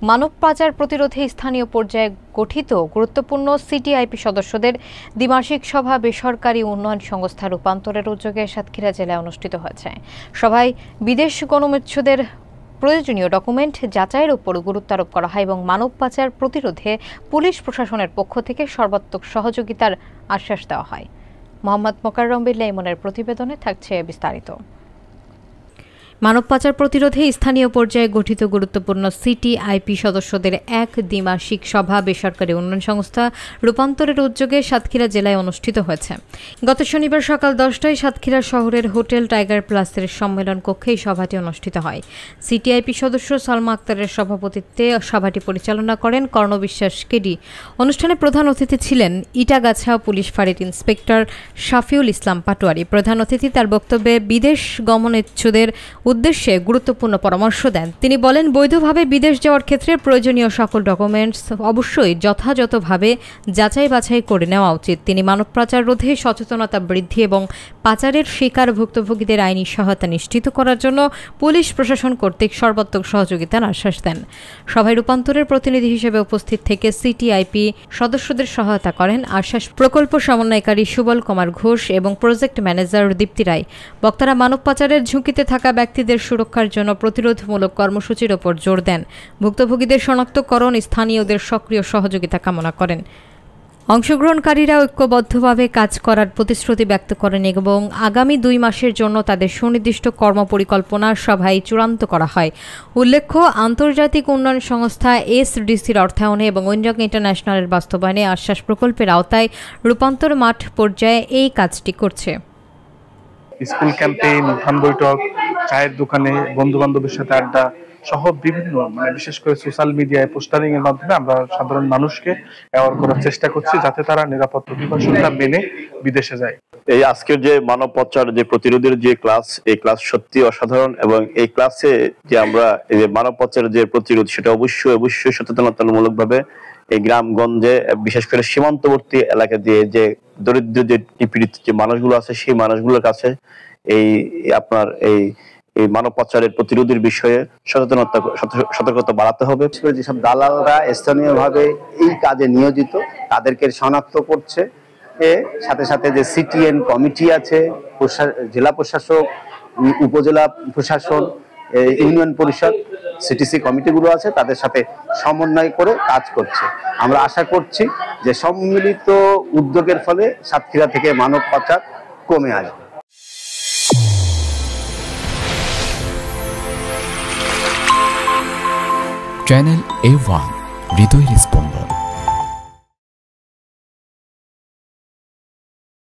মানব পাচার প্রতিরোধে স্থানীয় পর্যায়ে গঠিত গুরুত্বপূর্ণ সিটিআইপি সদস্যদের দ্বিমাসিক সভা বেসরকারি উন্নয়ন সংস্থা রূপান্তরের উদ্যোগে সাতক্ষীরা জেলায় অনুষ্ঠিত হয়েছে। সভায় বিদেশ গণমুচ্ছুদের প্রয়োজনীয় ডকুমেন্ট যাচাইয়ের উপর গুরুত্ব আরোপ করা হয় এবং মানব পাচার প্রতিরোধে পুলিশ প্রশাসনের পক্ষ থেকে সর্বাত্মক সহযোগিতার আশ্বাস দেওয়া হয়। মোহাম্মদ মোকাররম বিল্লাহ ইমনের প্রতিবেদনে থাকছে বিস্তারিত। মানব পাচার প্রতিরোধে স্থানীয় পর্যায়ে গঠিত গুরুত্বপূর্ণ সিটিআইপি সদস্যদের এক দ্বিমাসিক সভা বেসরকারি উন্নয়ন সংস্থা রূপান্তরের উদ্যোগে সাতক্ষীরা জেলায় অনুষ্ঠিত হয়েছে। গত শনিবার সকাল 10টায় সাতক্ষীরা শহরের হোটেল টাইগার প্লাসের সম্মেলন কক্ষে এই সভাটি অনুষ্ঠিত হয়। সিটিআইপি সদস্য সালমা আক্তারের সভাপতিত্বে সভাটি পরিচালনা করেন কর্ণবিশ্বাস কেডি। অনুষ্ঠানে প্রধান অতিথি ছিলেন ইটাগাছা পুলিশ ফাঁড়ির ইন্সপেক্টর শাফিউল ইসলাম পাটোয়ারি। প্রধান অতিথি তার বক্তব্যে বিদেশ গমনেচ্ছুদের উদ্দেশ্যে গুরুত্বপূর্ণ পরামর্শ দেন। তিনি বলেন, বৈধভাবে বিদেশ যাওয়ার ক্ষেত্রে প্রয়োজনীয় সকল ডকুমেন্টস অবশ্যই যথাযথভাবে যাচাই বাছাই করে নেওয়া উচিত। তিনি মানব পাচার রোধে সচেতনতা বৃদ্ধি এবং পাচারের শিকার ভুক্তভোগীদের আইনি সহায়তা নিশ্চিত করার জন্য পুলিশ প্রশাসন কর্তৃক সর্বাত্মক সহযোগিতার আশ্বাস দেন। সভায় রূপান্তরের প্রতিনিধি হিসেবে উপস্থিত থেকে সিটিআইপি সদস্যদের সহায়তা করেন আশ্বাস প্রকল্প সমন্বয়কারী সুবল কুমার ঘোষ এবং প্রজেক্ট ম্যানেজার দীপ্তি রায়। বক্তারা মানব পাচারের ঝুঁকিতে থাকা ব্যক্তিদের সুরক্ষার জন্য প্রতিরোধমূলক কর্মসূচির ওপর জোর দেন। ভুক্তভোগীদের শনাক্তকরণ, স্থানীয়দের সক্রিয় সহযোগিতা কামনা করেন। অংশগ্রহণকারীরা ঐক্যবদ্ধভাবে কাজ করার প্রতিশ্রুতি ব্যক্ত করেন এবং আগামী 2 মাসের জন্য তাদের সুনির্দিষ্ট কর্মপরিকল্পনা সভায় চূড়ান্ত করা হয়। উল্লেখ্য, আন্তর্জাতিক উন্নয়ন সংস্থা এসডিসির অর্থায়নে এবং ওয়েনজং ইন্টারন্যাশনালের বাস্তবায়নে আশ্বাস প্রকল্পের আওতায় রূপান্তর মাঠ পর্যায়ে এই কাজটি করছে। স্কুল ক্যাম্পেইন, ধান বৈঠক, চায়ের দোকানে, বন্ধু বান্ধবের সাথে আড্ডা সহ বিভিন্ন বিশেষ করে সোশ্যাল মিডিয়ায় পোস্টারিং এর মাধ্যমে আমরা সাধারণ মানুষকে অ্যাওয়ার করার চেষ্টা করছি যাতে তারা নিরাপদ অভিবাসনটা মেনে বিদেশে যায়। এই আজকের যে মানব পাচার যে প্রতিরোধের যে ক্লাস, এই ক্লাস সত্যি অসাধারণ এবং এই ক্লাসে যে আমরা এই যে মানব পাচারের যে প্রতিরোধ সেটা অবশ্যই সচেতনতামূলক ভাবে এই গ্রামগঞ্জে বিশেষ করে সীমান্তবর্তী এলাকা দিয়ে যে দরিদ্র যে পীড়িত যে মানুষগুলো আছে সেই মানুষগুলোর কাছে এই আপনার এই মানব পাচারের প্রতিরোধের বিষয়ে সতর্কতা বাড়াতে হবে। যেসব দালালরা স্থানীয়ভাবে এই কাজে নিয়োজিত তাদেরকে শনাক্ত করছে। সাথে সাথে যে সিটিএন কমিটি আছে, জেলা প্রশাসক, উপজেলা প্রশাসন, ইউনিয়ন পরিষদ, সিটিসি কমিটিগুলো আছে, তাদের সাথে সমন্বয় করে কাজ করছে। আমরা আশা করছি যে সম্মিলিত উদ্যোগের ফলে সাতক্ষীরা থেকে মানব পাচার কমে আসবে। চ্যানেল A1 হৃদয়ের স্পন্দন।